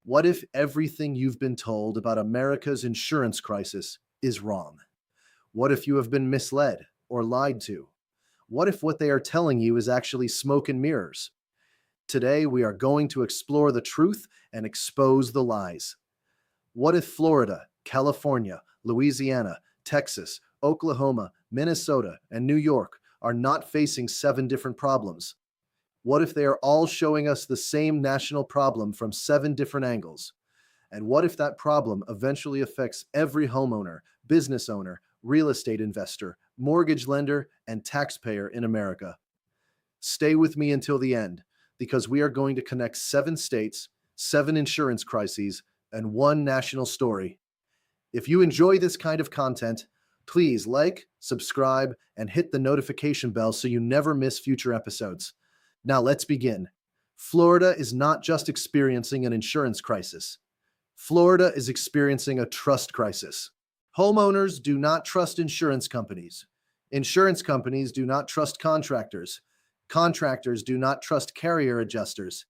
What if everything you've been told about America's insurance crisis is wrong? What if you have been misled or lied to? What if what they are telling you is actually smoke and mirrors? Today, we are going to explore the truth and expose the lies. What if Florida, California, Louisiana, Texas, Oklahoma, Minnesota, and New York are not facing 7 different problems? What if they are all showing us the same national problem from 7 different angles? And what if that problem eventually affects every homeowner, business owner, real estate investor, mortgage lender, and taxpayer in America? Stay with me until the end, because we are going to connect 7 states, 7 insurance crises, and 1 national story. If you enjoy this kind of content, please like, subscribe, and hit the notification bell so you never miss future episodes. Now let's begin. Florida is not just experiencing an insurance crisis. Florida is experiencing a trust crisis. Homeowners do not trust insurance companies. Insurance companies do not trust contractors. Contractors do not trust carrier adjusters.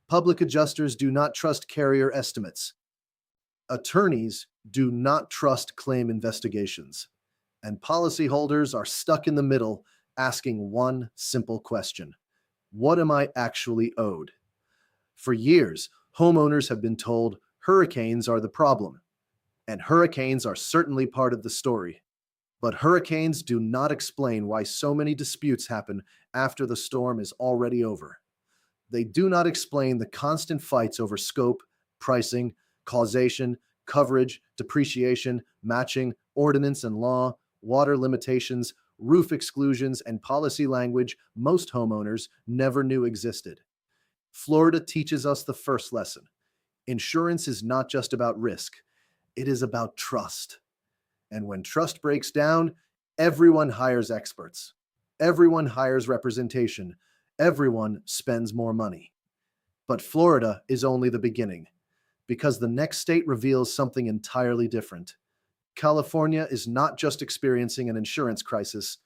Public adjusters do not trust carrier estimates. Attorneys do not trust claim investigations. And policyholders are stuck in the middle asking one simple question: what am I actually owed? For years, homeowners have been told hurricanes are the problem, and hurricanes are certainly part of the story. But hurricanes do not explain why so many disputes happen after the storm is already over. They do not explain the constant fights over scope, pricing, causation, coverage, depreciation, matching, ordinance and law, water limitations, roof exclusions, and policy language most homeowners never knew existed. Florida teaches us the first lesson. Insurance is not just about risk, it is about trust. And when trust breaks down, everyone hires experts. Everyone hires representation. Everyone spends more money. But Florida is only the beginning, because the next state reveals something entirely different. California is not just experiencing an insurance crisis.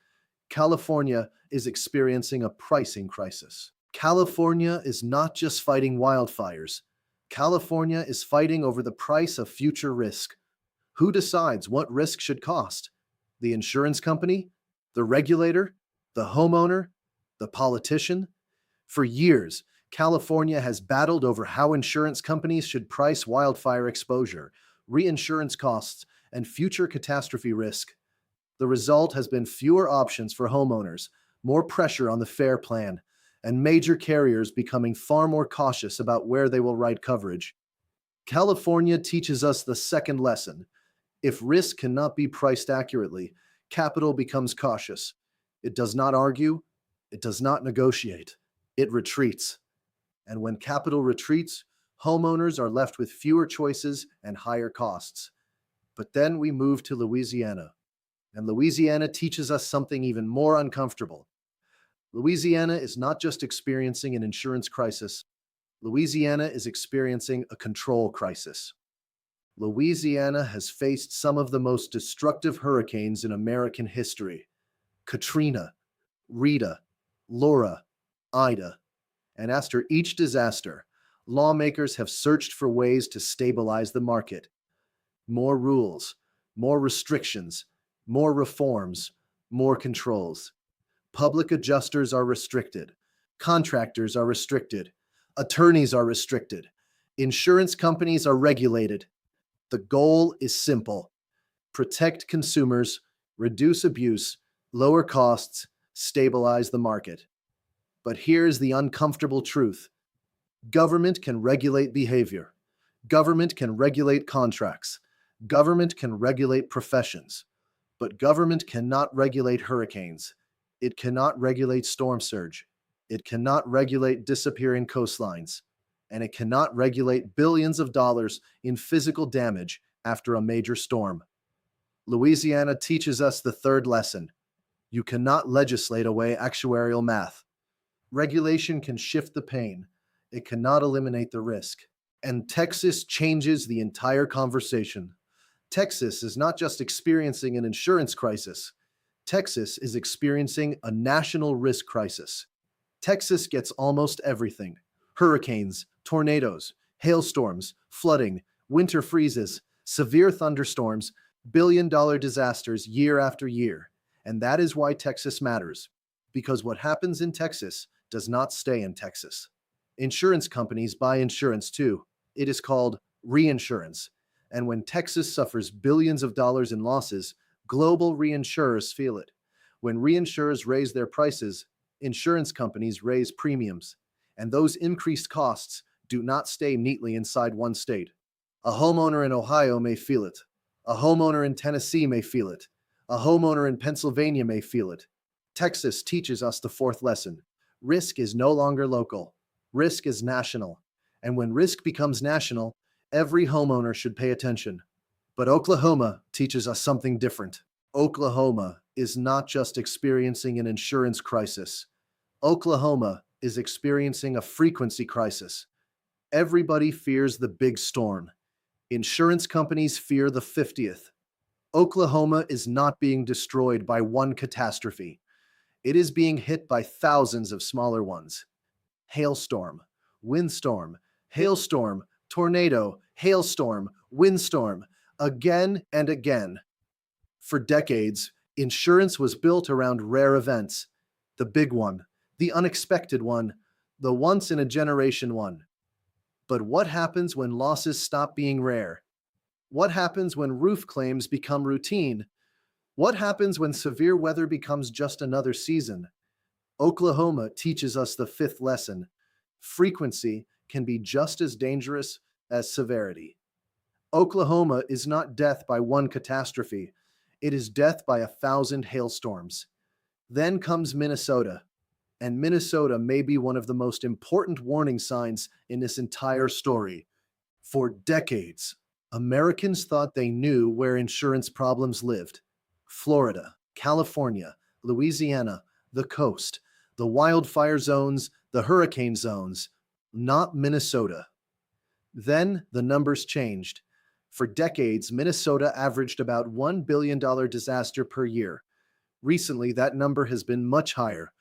California is experiencing a pricing crisis. California is not just fighting wildfires. California is fighting over the price of future risk. Who decides what risk should cost? The insurance company? The regulator? The homeowner? The politician? For years, California has battled over how insurance companies should price wildfire exposure, reinsurance costs, and future catastrophe risk. The result has been fewer options for homeowners, more pressure on the FAIR plan, and major carriers becoming far more cautious about where they will write coverage. California teaches us the second lesson. If risk cannot be priced accurately, capital becomes cautious. It does not argue. It does not negotiate. It retreats. And when capital retreats, homeowners are left with fewer choices and higher costs. But then we move to Louisiana. And Louisiana teaches us something even more uncomfortable. Louisiana is not just experiencing an insurance crisis. Louisiana is experiencing a control crisis. Louisiana has faced some of the most destructive hurricanes in American history: Katrina, Rita, Laura, Ida. And after each disaster, lawmakers have searched for ways to stabilize the market. More rules, more restrictions, more reforms, more controls. Public adjusters are restricted. Contractors are restricted. Attorneys are restricted. Insurance companies are regulated. The goal is simple: protect consumers, reduce abuse, lower costs, stabilize the market. But here's the uncomfortable truth. Government can regulate behavior. Government can regulate contracts. Government can regulate professions. But government cannot regulate hurricanes. It cannot regulate storm surge. It cannot regulate disappearing coastlines. And it cannot regulate billions of dollars in physical damage after a major storm. Louisiana teaches us the third lesson. You cannot legislate away actuarial math. Regulation can shift the pain. It cannot eliminate the risk. And Texas changes the entire conversation. Texas is not just experiencing an insurance crisis. Texas is experiencing a national risk crisis. Texas gets almost everything: hurricanes, tornadoes, Hailstorms, flooding, winter freezes, severe thunderstorms, billion-dollar disasters year after year. And that is why Texas matters, because what happens in Texas does not stay in Texas. Insurance companies buy insurance too. It is called reinsurance. And when Texas suffers billions of dollars in losses, global reinsurers feel it. When reinsurers raise their prices, insurance companies raise premiums. And those increased costs do not stay neatly inside one state. A homeowner in Ohio may feel it. A homeowner in Tennessee may feel it. A homeowner in Pennsylvania may feel it. Texas teaches us the fourth lesson. Risk is no longer local. Risk is national. And when risk becomes national, every homeowner should pay attention. But Oklahoma teaches us something different. Oklahoma is not just experiencing an insurance crisis. Oklahoma is experiencing a frequency crisis. Everybody fears the big storm. Insurance companies fear the 50th. Oklahoma is not being destroyed by one catastrophe. It is being hit by thousands of smaller ones. Hailstorm, windstorm, hailstorm, tornado, hailstorm, windstorm, again and again. For decades, insurance was built around rare events. The big one, the unexpected one, the once-in-a-generation one. But what happens when losses stop being rare? What happens when roof claims become routine? What happens when severe weather becomes just another season? Oklahoma teaches us the fifth lesson. Frequency can be just as dangerous as severity. Oklahoma is not death by one catastrophe. It is death by 1,000 hailstorms. Then comes Minnesota. And Minnesota may be one of the most important warning signs in this entire story. For decades, Americans thought they knew where insurance problems lived. Florida, California, Louisiana, the coast, the wildfire zones, the hurricane zones, not Minnesota. Then the numbers changed. For decades, Minnesota averaged about $1 billion disaster per year. Recently, that number has been much higher.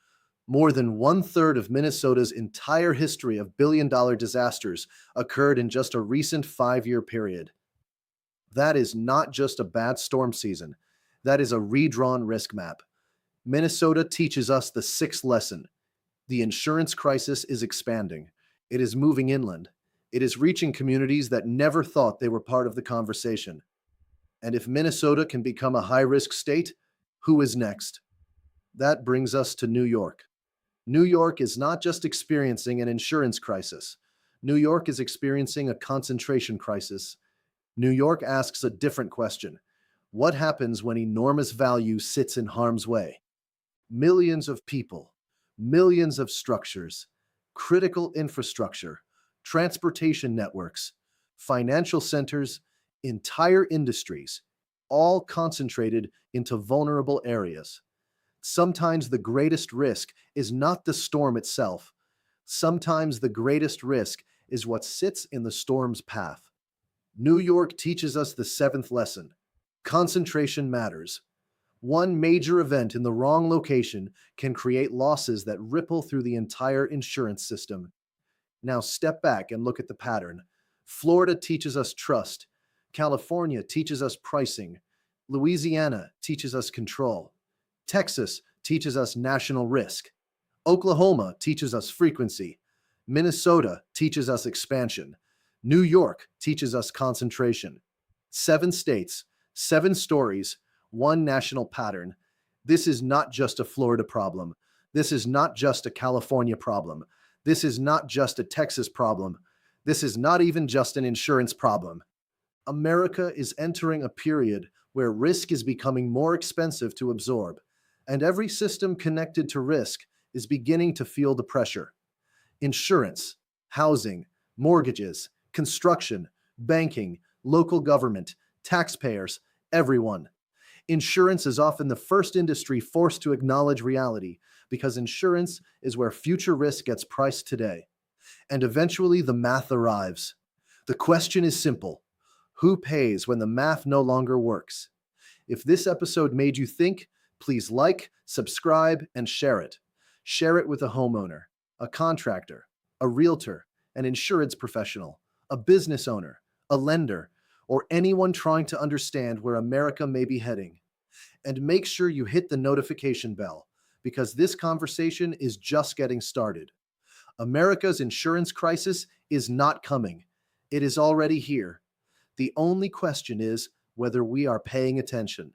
More than one-third of Minnesota's entire history of billion-dollar disasters occurred in just a recent 5-year period. That is not just a bad storm season. That is a redrawn risk map. Minnesota teaches us the sixth lesson. The insurance crisis is expanding. It is moving inland. It is reaching communities that never thought they were part of the conversation. And if Minnesota can become a high-risk state, who is next? That brings us to New York. New York is not just experiencing an insurance crisis. New York is experiencing a concentration crisis. New York asks a different question. What happens when enormous value sits in harm's way? Millions of people, millions of structures, critical infrastructure, transportation networks, financial centers, entire industries, all concentrated into vulnerable areas. Sometimes the greatest risk is not the storm itself. Sometimes the greatest risk is what sits in the storm's path. New York teaches us the seventh lesson. Concentration matters. One major event in the wrong location can create losses that ripple through the entire insurance system. Now step back and look at the pattern. Florida teaches us trust. California teaches us pricing. Louisiana teaches us control. Texas teaches us national risk. Oklahoma teaches us frequency. Minnesota teaches us expansion. New York teaches us concentration. 7 states, 7 stories, 1 national pattern. This is not just a Florida problem. This is not just a California problem. This is not just a Texas problem. This is not even just an insurance problem. America is entering a period where risk is becoming more expensive to absorb, and every system connected to risk is beginning to feel the pressure. Insurance, housing, mortgages, construction, banking, local government, taxpayers, everyone. Insurance is often the first industry forced to acknowledge reality because insurance is where future risk gets priced today. And eventually the math arrives. The question is simple. Who pays when the math no longer works? If this episode made you think, please like, subscribe, and share it. Share it with a homeowner, a contractor, a realtor, an insurance professional, a business owner, a lender, or anyone trying to understand where America may be heading. And make sure you hit the notification bell, because this conversation is just getting started. America's insurance crisis is not coming. It is already here. The only question is whether we are paying attention.